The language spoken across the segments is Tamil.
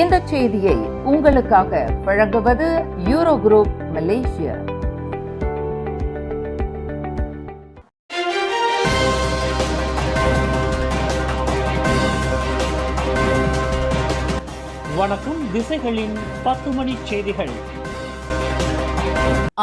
இந்த செய்தியை உங்களுக்காக வழங்குவது யூரோ குரூப் மலேசியா. வணக்கம். திசைகளின் 10 மணி செய்திகள்.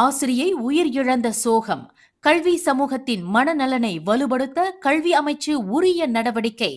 ஆசிரியை உயிர் இழந்த சோகம். கல்வி சமூகத்தின் மனநலனை வலுப்படுத்த கல்வி அமைச்சு உரிய நடவடிக்கை.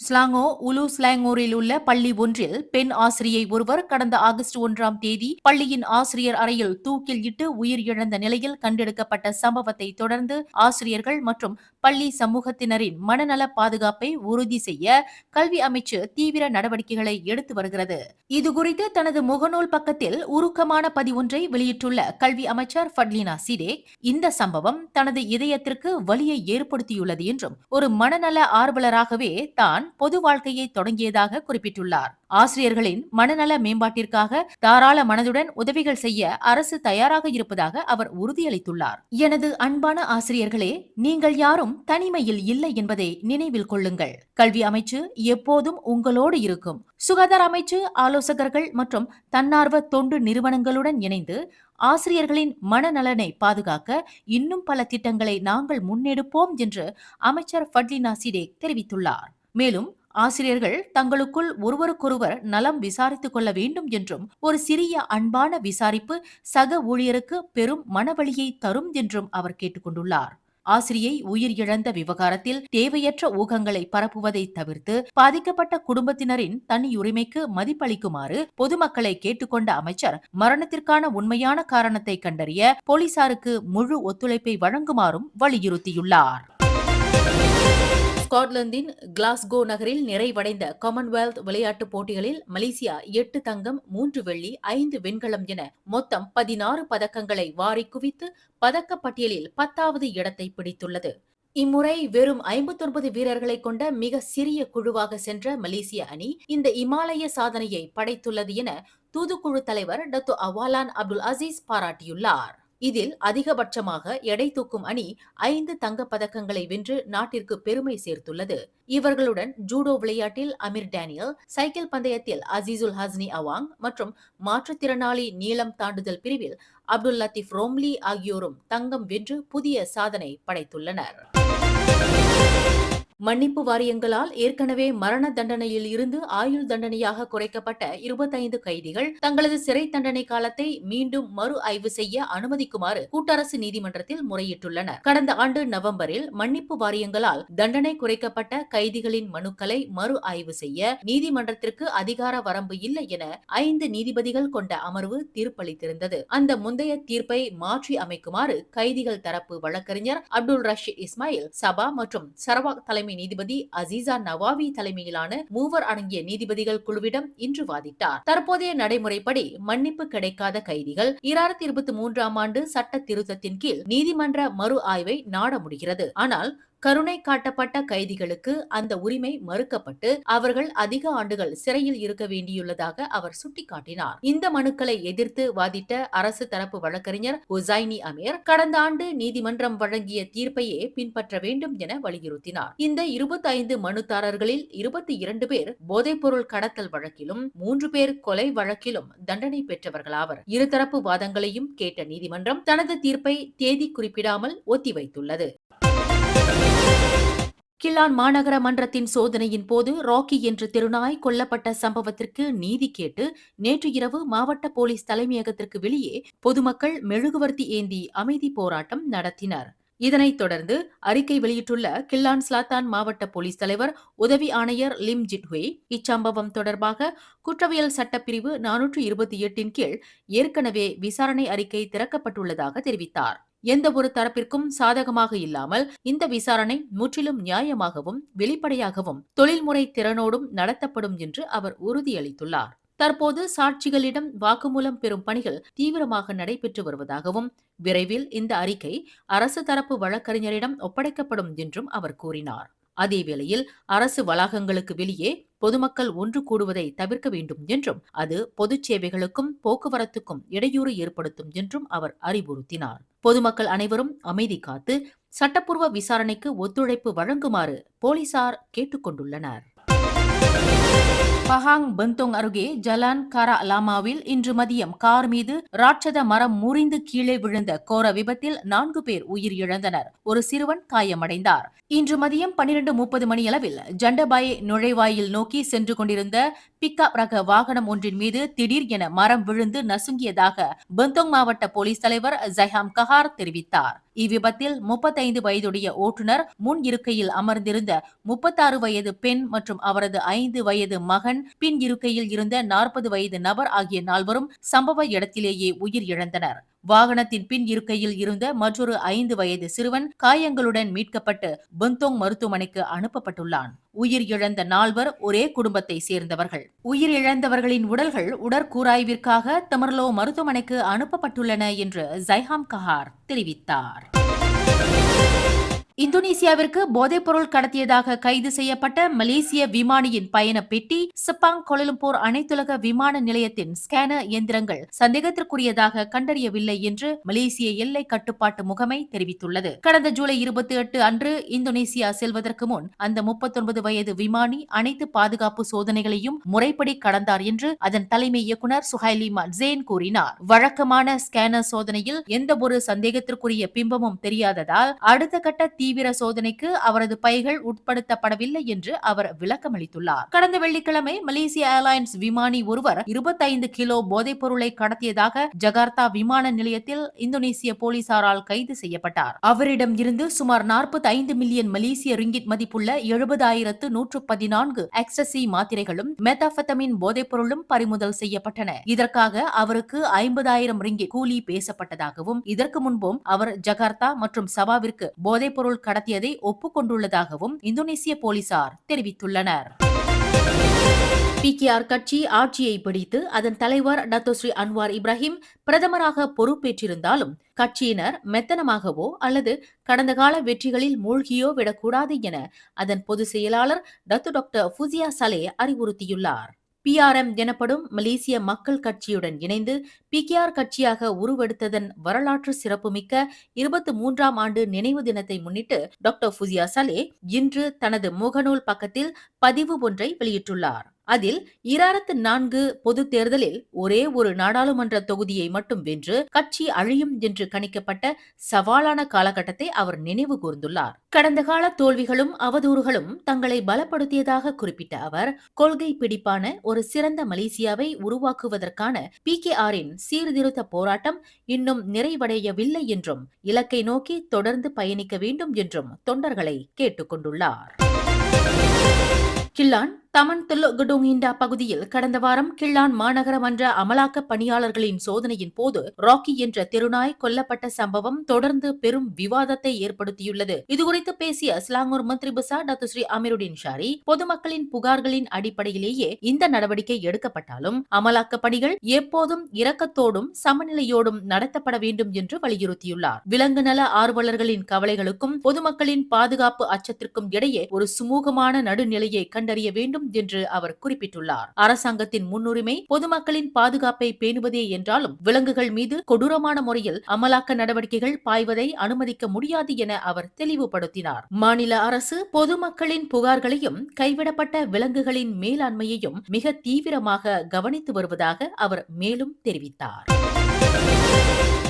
ஸ்லாங்கோ உலு ஸ்லாங்கூரில் உள்ள பள்ளி ஒன்றில் பெண் ஆசிரியை ஒருவர் கடந்த ஆகஸ்ட் 1ஆம் தேதி பள்ளியின் ஆசிரியர் அறையில் தூக்கில் இட்டு உயிர் இழந்த நிலையில் கண்டெடுக்கப்பட்ட சம்பவத்தை தொடர்ந்து ஆசிரியர்கள் மற்றும் பள்ளி சமூகத்தினரின் மனநல பாதுகாப்பை உறுதி செய்ய கல்வி அமைச்சு தீவிர நடவடிக்கைகளை எடுத்து வருகிறது. இதுகுறித்து தனது முகநூல் பக்கத்தில் உருக்கமான பதிவொன்றை வெளியிட்டுள்ள கல்வி அமைச்சர் ஃபட்லினா சிடேக், இந்த சம்பவம் தனது இதயத்திற்கு வலியை ஏற்படுத்தியுள்ளது என்றும் ஒரு மனநல ஆர்வலராகவே தான் பொது வாழ்க்கையை தொடங்கியதாக குறிப்பிட்டுள்ளார். ஆசிரியர்களின் மனநல மேம்பாட்டிற்காக தாராள மனதுடன் உதவிகள் செய்ய அரசு தயாராக இருப்பதாக அவர் உறுதியளித்துள்ளார். எனது அன்பான ஆசிரியர்களே, நீங்கள் யாரும் தனிமையில் இல்லை என்பதை நினைவில் கொள்ளுங்கள். கல்வி அமைச்சு எப்போதும் உங்களோடு இருக்கும். சுகாதார அமைச்சு ஆலோசகர்கள் மற்றும் தன்னார்வ தொண்டு நிறுவனங்களுடன் இணைந்து ஆசிரியர்களின் மனநலனை பாதுகாக்க இன்னும் பல திட்டங்களை நாங்கள் முன்னெடுப்போம் என்று அமைச்சர் ஃபட்லினா சிடேக் தெரிவித்துள்ளார். மேலும் ஆசிரியர்கள் தங்களுக்குள் ஒருவருக்கொருவர் நலம் விசாரித்துக் கொள்ள வேண்டும் என்றும் ஒரு சிறிய அன்பான விசாரிப்பு சக ஊழியருக்கு பெரும் மனவலியை தரும் என்றும் அவர் கேட்டுக்கொண்டுள்ளார். ஆசிரியை உயிர் இழந்த விவகாரத்தில் தேவையற்ற ஊகங்களை பரப்புவதை தவிர்த்து பாதிக்கப்பட்ட குடும்பத்தினரின் தனியுரிமைக்கு மதிப்பளிக்குமாறு பொதுமக்களை கேட்டுக்கொண்ட அமைச்சர் மரணத்திற்கான உண்மையான காரணத்தை கண்டறிய போலீசாருக்கு முழு ஒத்துழைப்பை வழங்குமாறும் வலியுறுத்தியுள்ளார். ஸ்காட்லாந்தின் கிளாஸ்கோ நகரில் நிறைவடைந்த காமன்வெல்த் விளையாட்டுப் போட்டிகளில் மலேசியா 8 தங்கம் 3 வெள்ளி 5 வெண்கலம் என மொத்தம் 16 பதக்கங்களை வாரி குவித்து பதக்கப்பட்டியலில் 10வது இடத்தை பிடித்துள்ளது. இம்முறை வெறும் 59 வீரர்களை கொண்ட மிக சிறிய குழுவாக சென்ற மலேசிய அணி இந்த இமாலய சாதனையை படைத்துள்ளது என தூதுக்குழு தலைவர் டத்து அவாலான் அப்துல் அசீஸ் பாராட்டியுள்ளார். இதில் அதிகபட்சமாக எடை தூக்கும் அணி 5 தங்கப் பதக்கங்களை வென்று நாட்டிற்கு பெருமை சேர்த்துள்ளது. இவர்களுடன் ஜூடோ விளையாட்டில் அமீர் டேனியல், சைக்கிள் பந்தயத்தில் அசீசுல் ஹஸ்னி அவாங் மற்றும் மாற்றுத்திறனாளி நீளம் தாண்டுதல் பிரிவில் அப்துல் லத்தீப் ரோம்லி ஆகியோரும் தங்கம் வென்று புதிய சாதனை படைத்துள்ளனர். மன்னிப்பு வாரியங்களால் ஏற்கனவே மரண தண்டனையில் இருந்து ஆயுள் தண்டனையாக குறைக்கப்பட்ட 25 கைதிகள் தங்களது சிறை தண்டனை காலத்தை மீண்டும் மறு ஆய்வு செய்ய அனுமதிக்குமாறு கூட்டரசு நீதிமன்றத்தில் முறையிட்டுள்ளனர். கடந்த ஆண்டு நவம்பரில் மன்னிப்பு வாரியங்களால் தண்டனை குறைக்கப்பட்ட கைதிகளின் மனுக்களை மறு ஆய்வு செய்ய நீதிமன்றத்திற்கு அதிகார வரம்பு இல்லை என 5 நீதிபதிகள் கொண்ட அமர்வு தீர்ப்பளித்திருந்தது. அந்த முந்தைய தீர்ப்பை மாற்றி அமைக்குமாறு கைதிகள் தரப்பு வழக்கறிஞர் அப்துல் ரஷீத் இஸ்மாயில் சபா மற்றும் சரவாக் தலைமை நீதிபதி அசீசா நவாவி தலைமையிலான 3 அடங்கிய நீதிபதிகள் குழுவிடம் இன்று வாதிட்டார். தற்போதைய நடைமுறைப்படி மன்னிப்பு கிடைக்காத கைதிகள் 2023ஆம் ஆண்டு சட்ட திருத்தத்தின் கீழ் நீதிமன்ற மறு ஆய்வை நாட முடிகிறது. ஆனால் கருணை காட்டப்பட்ட கைதிகளுக்கு அந்த உரிமை மறுக்கப்பட்டு அவர்கள் அதிக ஆண்டுகள் சிறையில் இருக்க வேண்டியுள்ளதாக அவர் சுட்டிக்காட்டினார். இந்த மனுக்களை எதிர்த்து வாதிட்ட அரசு தரப்பு வழக்கறிஞர் ஹுசைனி அமீர் கடந்த ஆண்டு நீதிமன்றம் வழங்கிய தீர்ப்பையே பின்பற்ற வேண்டும் என வலியுறுத்தினார். இந்த 25 மனுதாரர்களில் 22 பேர் போதைப்பொருள் கடத்தல் வழக்கிலும் 3 பேர் கொலை வழக்கிலும் தண்டனை பெற்றவர்களாவர். இருதரப்பு வாதங்களையும் கேட்ட நீதிமன்றம் தனது தீர்ப்பை தேதி குறிப்பிடாமல் ஒத்திவைத்துள்ளது. கில்லான் மாநகர மன்றத்தின் சோதனையின் போது ராக்கி என்ற திருநாய் கொல்லப்பட்ட சம்பவத்திற்கு நீதி கேட்டு நேற்று இரவு மாவட்ட போலீஸ் தலைமையகத்திற்கு வெளியே பொதுமக்கள் மெழுகுவர்த்தி ஏந்தி அமைதி போராட்டம் நடத்தினர். இதனைத் தொடர்ந்து அறிக்கை வெளியிட்டுள்ள கில்லான் ஸ்லாத்தான் மாவட்ட போலீஸ் தலைவர் உதவி ஆணையர் லிம் ஜிட்ஹுவே, இச்சம்பவம் தொடர்பாக குற்றவியல் சட்டப்பிரிவு 428 கீழ் ஏற்கனவே விசாரணை அறிக்கை திறக்கப்பட்டுள்ளதாக தெரிவித்தார். எந்த ஒரு தரப்பிற்கும் சாதகமாக இல்லாமல் இந்த விசாரணை முற்றிலும் நியாயமாகவும் வெளிப்படையாகவும் தொழில்முறை திறனோடும் நடத்தப்படும் என்று அவர் உறுதியளித்துள்ளார். தற்போது சாட்சிகளிடம் வாக்குமூலம் பெறும் பணிகள் தீவிரமாக நடைபெற்று வருவதாகவும் விரைவில் இந்த அறிக்கை அரசு தரப்பு வழக்கறிஞரிடம் ஒப்படைக்கப்படும் என்றும் அவர் கூறினார். அதேவேளையில் அரசு வளாகங்களுக்கு வெளியே பொதுமக்கள் ஒன்று கூடுவதை தவிர்க்க வேண்டும் என்றும் அது பொது சேவைகளுக்கும் போக்குவரத்துக்கும் இடையூறு ஏற்படுத்தும் என்றும் அவர் அறிவுறுத்தினார். பொதுமக்கள் அனைவரும் அமைதி காத்து சட்டப்பூர்வ விசாரணைக்கு ஒத்துழைப்பு வழங்குமாறு போலீசார் கேட்டுக் கொண்டுள்ளனர். பஹாங் பெந்தோங் அருகே ஜலான் கரா லாமாவில் இன்று மதியம் கார் மீது ராட்சத மரம் முறிந்து கீழே விழுந்த கோர விபத்தில் 4 பேர் உயிரிழந்தனர். ஒரு சிறுவன் காயமடைந்தார். இன்று மதியம் 12:30 மணியளவில் ஜண்டபாய் நுழைவாயில் நோக்கி சென்று கொண்டிருந்த பிக்கப் ரக வாகனம் ஒன்றின் மீது திடீர் என மரம் விழுந்து நசுங்கியதாக பெந்தோங் மாவட்ட போலீஸ் தலைவர் ஜைஹாம் கஹார் தெரிவித்தார். இவ்விபத்தில் 35 வயதுடைய ஓட்டுநர், முன் இருக்கையில் அமர்ந்திருந்த 36 வயது பெண் மற்றும் அவரது 5 வயது மகன், பின் இருக்கையில் இருந்த 40 வயது நபர் ஆகிய 4வரும் சம்பவ இடத்திலேயே உயிரிழந்தனர். வாகனத்தின் பின் இருக்கையில் இருந்த மற்றொரு 5 வயது சிறுவன் காயங்களுடன் மீட்கப்பட்டு பெந்தோங் மருத்துவமனைக்கு அனுப்பப்பட்டுள்ளான். உயிரிழந்த 4 ஒரே குடும்பத்தை சேர்ந்தவர்கள். உயிரிழந்தவர்களின் உடல்கள் உடற்கூராய்விற்காக தமர்லோ மருத்துவமனைக்கு அனுப்பப்பட்டுள்ளன என்று ஜைஹாம் கஹார் தெரிவித்தார். இந்தோனேசியாவிற்கு போதைப்பொருள் கடத்தியதாக கைது செய்யப்பட்ட மலேசிய விமானியின் பயண பெட்டி செப்பாங் கோலாலம்பூர் அனைத்துலக விமான நிலையத்தின் ஸ்கேனர் இயந்திரங்கள் சந்தேகத்திற்குரியதாக கண்டறியவில்லை என்று மலேசிய எல்லை கட்டுப்பாட்டு முகமை தெரிவித்துள்ளது. கடந்த ஜூலை 28 அன்று இந்தோனேசியா செல்வதற்கு முன் அந்த 39 வயது விமானி அனைத்து பாதுகாப்பு சோதனைகளையும் முறைப்படி கடந்தார் என்று அதன் தலைமை இயக்குநர் சுஹைலி ஜேன் கூறினார். வழக்கமான ஸ்கேனர் சோதனையில் எந்த ஒரு சந்தேகத்திற்குரிய பிம்பமும் தெரியாததால் அடுத்த கட்ட தீவிர சோதனைக்கு அவரது பைகள் உட்படுத்தப்படவில்லை என்று அவர் விளக்கமளித்துள்ளார். கடந்த வெள்ளிக்கிழமை மலேசிய ஏர்லைன்ஸ் விமானி ஒருவர் 25 கிலோ போதைப் பொருளை கடத்தியதாக ஜகார்த்தா விமான நிலையத்தில் இந்தோனேசிய போலீசாரால் கைது செய்யப்பட்டார். அவரிடம் இருந்து சுமார் 45 மில்லியன் மலேசிய ரிங்கிட் மதிப்புள்ள 70,114 எக்ஸ்டசி மாத்திரைகளும் மெத்தாபெத்தமின் போதைப் பொருளும் பறிமுதல் செய்யப்பட்டன. இதற்காக அவருக்கு 50,000 ரிங்கிட் கூலி பேசப்பட்டதாகவும் இதற்கு முன்பும் அவர் ஜகார்த்தா மற்றும் சபாவிற்கு போதைப் பொருள் கடத்தியதை ஒப்புக்கொண்டுள்ளதாகவும் இந்தோனேசிய போலீசார் தெரிவித்துள்ளனர். PKR கட்சி ஆட்சியை பிடித்து அதன் தலைவர் டத்தோஸ்ரீ அன்வார் இப்ராஹிம் பிரதமராக பொறுப்பேற்றிருந்தாலும் கட்சியினர் மெத்தனமாகவோ அல்லது கடந்த கால வெற்றிகளில் மூழ்கியோ விடக்கூடாது என அதன் பொதுச் செயலாளர் டாக்டர் ஃபுசியா சலே அறிவுறுத்தியுள்ளார். PRM எனப்படும் மலேசிய மக்கள் கட்சியுடன் இணைந்து PKR கட்சியாக உருவெடுத்ததன் வரலாற்று சிறப்புமிக்க 23ஆம் ஆண்டு நினைவு தினத்தை முன்னிட்டு டாக்டர் ஃபுசியா சலே இன்று தனது முகநூல் பக்கத்தில் பதிவு ஒன்றை வெளியிட்டுள்ளார். அதில் 2004 பொதுத் தேர்தலில் ஒரே ஒரு நாடாளுமன்ற தொகுதியை மட்டும் வென்று கட்சி அழியும் என்று கணிக்கப்பட்ட சவாலான காலகட்டத்தை அவர் நினைவு கூர்ந்துள்ளார். கடந்த கால தோல்விகளும் அவதூறுகளும் தங்களை பலப்படுத்தியதாக குறிப்பிட்ட அவர், கொள்கை பிடிப்பான ஒரு சிறந்த மலேசியாவை உருவாக்குவதற்கான PKRின் சீர்திருத்த போராட்டம் இன்னும் நிறைவடையவில்லை என்றும் இலக்கை நோக்கி தொடர்ந்து பயணிக்க வேண்டும் என்றும் தொண்டர்களை கேட்டுக் கொண்டுள்ளார். கில்லான் தமன் தெலுக் gedung Indah பகுதியில் கடந்த வாரம் கில்லான் மாநகர மன்ற அமலாக்க பணியாளர்களின் சோதனையின் போது ராக்கி என்ற தெருநாய் கொல்லப்பட்ட சம்பவம் தொடர்ந்து பெரும் விவாதத்தை ஏற்படுத்தியுள்ளது. இதுகுறித்து பேசிய ஸ்லாங்கூர் மந்திரி பெசார் டாக்டர் ஸ்ரீ அமீருடின் ஷாரி, பொதுமக்களின் புகார்களின் அடிப்படையிலேயே இந்த நடவடிக்கை எடுக்கப்பட்டாலும் அமலாக்க பணிகள் எப்போதும் இரக்கத்தோடும் சமநிலையோடும் நடத்தப்பட வேண்டும் என்று வலியுறுத்தியுள்ளார். விலங்கு நல ஆர்வலர்களின் கவலைகளுக்கும் பொதுமக்களின் பாதுகாப்பு அச்சத்திற்கும் இடையே ஒரு சுமூகமான நடுநிலையை கண்டறிய வேண்டும் என்று அவர் குறிப்பிட்டுள்ளார். அரசாங்கத்தின் முன்னுரிமை பொதுமக்களின் பாதுகாப்பை பேணுவதே என்றாலும் விலங்குகள் மீது கொடூரமான முறையில் அமலாக்க நடவடிக்கைகள் பாய்வதை அனுமதிக்க முடியாது என அவர் தெளிவுபடுத்தினார். மாநில அரசு பொதுமக்களின் புகார்களையும் கைவிடப்பட்ட விலங்குகளின் மேலாண்மையையும் மிக தீவிரமாக கவனித்து வருவதாக அவர் மேலும் தெரிவித்தார்.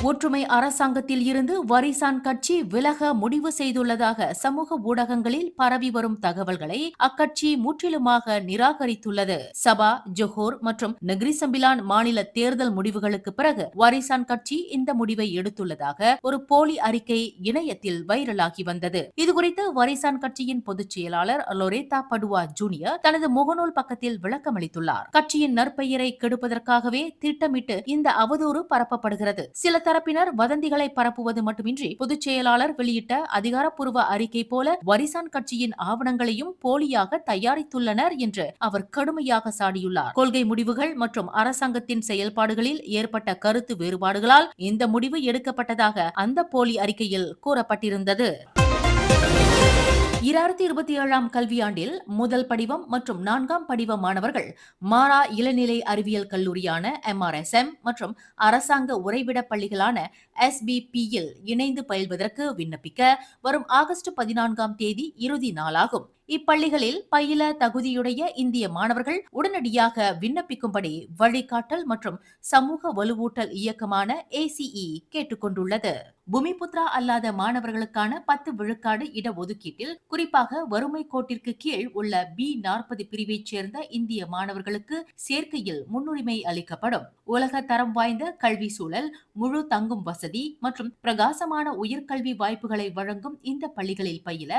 ஒற்றுமை அரசாங்கத்தில் இருந்து வரிசான் கட்சி விலக முடிவு செய்துள்ளதாக சமூக ஊடகங்களில் பரவி வரும் தகவல்களை அக்கட்சி முற்றிலுமாக நிராகரித்துள்ளது. சபா, ஜொஹோர் மற்றும் நெகிரி சம்பிலான் மாநில தேர்தல் முடிவுகளுக்கு பிறகு வரிசான் கட்சி இந்த முடிவை எடுத்துள்ளதாக ஒரு போலி அறிக்கை இணையத்தில் வைரலாகி வந்தது. இதுகுறித்து வரிசான் கட்சியின் பொதுச் செயலாளர் லொரேதா படுவா ஜூனியர் தனது முகநூல் பக்கத்தில் விளக்கமளித்துள்ளார். கட்சியின் நற்பெயரை கெடுப்பதற்காகவே திட்டமிட்டு இந்த அவதூறு பரப்பப்படுகிறது. சில தரப்பினர் வதந்திகளை பரப்புவது மட்டுமின்றி பொதுச் செயலாளர் வெளியிட்ட அதிகாரப்பூர்வ அறிக்கை போல வரிசான் கட்சியின் ஆவணங்களையும் போலியாக தயாரித்துள்ளனர் என்று அவர் கடுமையாக சாடியுள்ளார். கொள்கை முடிவுகள் மற்றும் அரசாங்கத்தின் செயல்பாடுகளில் ஏற்பட்ட கருத்து வேறுபாடுகளால் இந்த முடிவு எடுக்கப்பட்டதாக அந்த போலி அறிக்கையில் கூறப்பட்டிருந்தது. 2027ஆம் கல்வியாண்டில் முதல் படிவம் மற்றும் 4ஆம் படிவ மாணவர்கள் மாரா இளநிலை அறிவியல் கல்லூரியான MRSM மற்றும் அரசாங்க உறைவிட பள்ளிகளான SBPயில் இணைந்து பயில்வதற்கு விண்ணப்பிக்க வரும் ஆகஸ்ட் 14ஆம் தேதி இறுதி நாளாகும். இப்பள்ளிகளில் பயில தகுதியுடைய இந்திய மாணவர்கள் உடனடியாக விண்ணப்பிக்கும்படி வழிகாட்டல் மற்றும் சமூக வலுவூட்டல் இயக்கமான ACE கேட்டுக்கொண்டுள்ளது. பூமிபுத்ரா அல்லாத மாணவர்களுக்கான 10 விழுக்காடு இடஒதுக்கீட்டில் குறிப்பாக வறுமை கோட்டிற்கு கீழ் உள்ள B40 பிரிவைச் சேர்ந்த இந்திய மாணவர்களுக்கு சேர்க்கையில் முன்னுரிமை அளிக்கப்படும். உலக தரம் வாய்ந்த கல்வி சூழல், முழு தங்கும் வசதி மற்றும் பிரகாசமான உயர்கல்வி வாய்ப்புகளை வழங்கும் இந்த பள்ளிகளில் பயில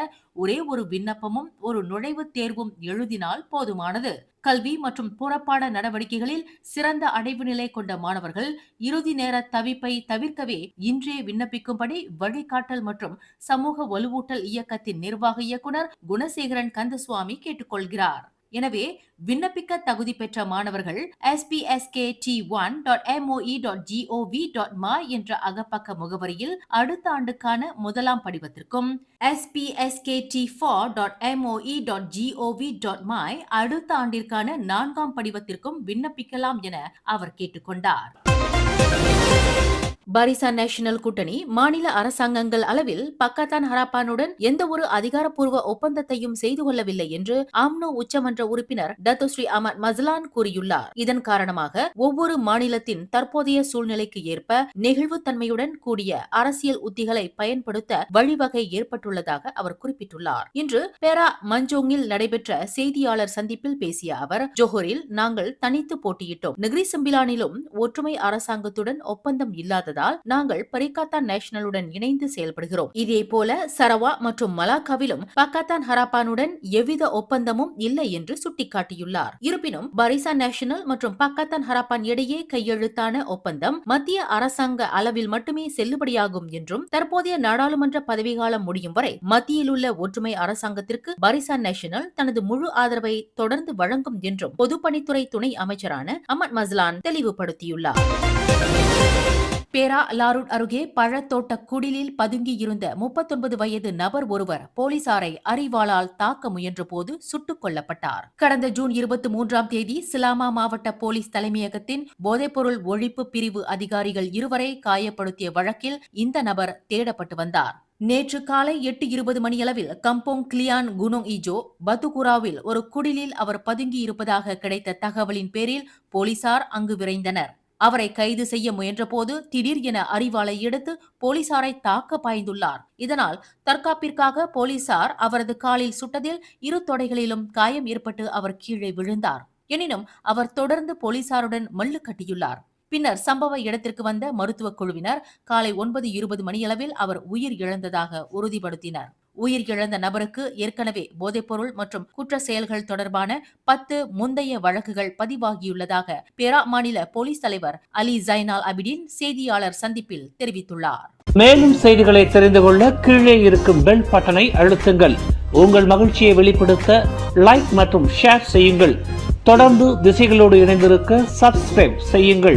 ஒரே ஒரு விண்ணப்பமும் ஒரு நுழைவுத் தேர்வும் எழுதினால் போதுமானது. கல்வி மற்றும் புறப்பாட நடவடிக்கைகளில் சிறந்த அடைவு நிலை கொண்ட மாணவர்கள் இறுதி நேர தவிப்பை தவிர்க்கவே இன்றே விண்ணப்பிக்கும்படி வழிகாட்டல் மற்றும் சமூக வலுவூட்டல் இயக்கத்தின் நிர்வாக இயக்குனர் குணசேகரன் கந்தசுவாமி கேட்டுக்கொள்கிறார். எனவே விண்ணப்பிக்க தகுதி பெற்ற மாணவர்கள் spskt1.moe.gov.my என்ற அகப்பக்க முகவரியில் அடுத்த ஆண்டுக்கான முதலாம் படிவத்திற்கும் spskt4.moe.gov.my அடுத்த ஆண்டிற்கான 4ஆம் படிவத்திற்கும் விண்ணப்பிக்கலாம் என அவர் கேட்டுக்கொண்டார். பரிசா நேஷனல் கூட்டணி மாநில அரசாங்கங்கள் அளவில் பக்காத்தான் ஹராப்பானுடன் எந்த ஒரு அதிகாரப்பூர்வ ஒப்பந்தத்தையும் செய்து கொள்ளவில்லை என்று ஆம்னோ உச்சமன்ற உறுப்பினர் டத்தோஸ்ரீ அஹ்மத் மஸ்லான் கூறியுள்ளார். இதன் காரணமாக ஒவ்வொரு மாநிலத்தின் தற்போதைய சூழ்நிலைக்கு ஏற்ப நெகிழ்வுத்தன்மையுடன் கூடிய அரசியல் உத்திகளை பயன்படுத்த வழிவகை ஏற்பட்டுள்ளதாக அவர் குறிப்பிட்டுள்ளார். இன்று பேரா மஞ்சோங்கில் நடைபெற்ற செய்தியாளர் சந்திப்பில் பேசிய அவர், ஜோஹரில் நாங்கள் தனித்து போட்டியிட்டோம். நெகிரி சிம்பிலானிலும் ஒற்றுமை அரசாங்கத்துடன் ஒப்பந்தம் இல்லாத நாங்கள் பரிகாத்தான் நேஷனலுடன் இணைந்து செயல்படுகிறோம். இதே போல சரவா மற்றும் மலாக்காவிலும் பக்காத்தான் ஹராப்பானுடன் எவ்வித ஒப்பந்தமும் இல்லை என்று சுட்டிக்காட்டியுள்ளார். இருப்பினும் பரிசா நேஷனல் மற்றும் பக்காத்தான் ஹராப்பான் இடையே கையெழுத்தான ஒப்பந்தம் மத்திய அரசாங்க அளவில் மட்டுமே செல்லுபடியாகும் என்றும் தற்போதைய நாடாளுமன்ற பதவிக்காலம் முடியும் வரை மத்தியில் உள்ள ஒற்றுமை அரசாங்கத்திற்கு பரிசா நேஷனல் தனது முழு ஆதரவை தொடர்ந்து வழங்கும் என்றும் பொதுப்பணித்துறை துணை அமைச்சரான அஹ்மத் மஸ்லான் தெளிவுபடுத்தியுள்ளார். பேரா லாருட் அருகே பழத்தோட்ட குடிலில் பதுங்கியிருந்த 39 வயது நபர் ஒருவர் போலீசாரை அரிவாளால் தாக்க முயன்ற போது சுட்டுக் கொல்லப்பட்டார். கடந்த ஜூன் 23ஆம் தேதி சிலாமா மாவட்ட போலீஸ் தலைமையகத்தின் போதைப்பொருள் ஒழிப்பு பிரிவு அதிகாரிகள் 2 காயப்படுத்திய வழக்கில் இந்த நபர் தேடப்பட்டு வந்தார். நேற்று காலை 8:20 மணியளவில் கம்போங் கிளியான் குனோங் இஜோ பத்துகுராவில் ஒரு குடிலில் அவர் பதுங்கி இருப்பதாக கிடைத்த தகவலின் பேரில் போலீசார் அங்கு விரைந்தனர். அவரை கைது செய்ய முயன்றபோது திடீர் என அரிவாளை எடுத்து போலீசாரை தாக்க பாய்ந்துள்ளார். இதனால் தற்காப்பிற்காக போலீசார் அவரது காலில் சுட்டதில் 2 தொடைகளிலும் காயம் ஏற்பட்டு அவர் கீழே விழுந்தார். எனினும் அவர் தொடர்ந்து போலீசாருடன் மல்லு கட்டியுள்ளார். பின்னர் சம்பவ இடத்திற்கு வந்த மருத்துவக் குழுவினர் காலை 9:20 மணியளவில் அவர் உயிர் இழந்ததாக உறுதிப்படுத்தினர். உயிர் இழந்த நபருக்கு ஏற்கனவே போதைப்பொருள் மற்றும் குற்ற செயல்கள் தொடர்பான 10 முந்தைய வழக்குகள் பதிவாகியுள்ளதாக பேரா மாநில போலீஸ் தலைவர் அலி ஜைனால் அபிடின் செய்தியாளர் சந்திப்பில் தெரிவித்துள்ளார். மேலும் செய்திகளை தெரிந்து கொள்ள கீழே இருக்கும் பெல் பட்டனை அழுத்துங்கள். உங்கள் மகிழ்ச்சியை வெளிப்படுத்த லைக் மற்றும் ஷேர் செய்யுங்கள். தொடர்ந்து திசைகளோடு இணைந்திருக்க சப்ஸ்கிரைப் செய்யுங்கள்.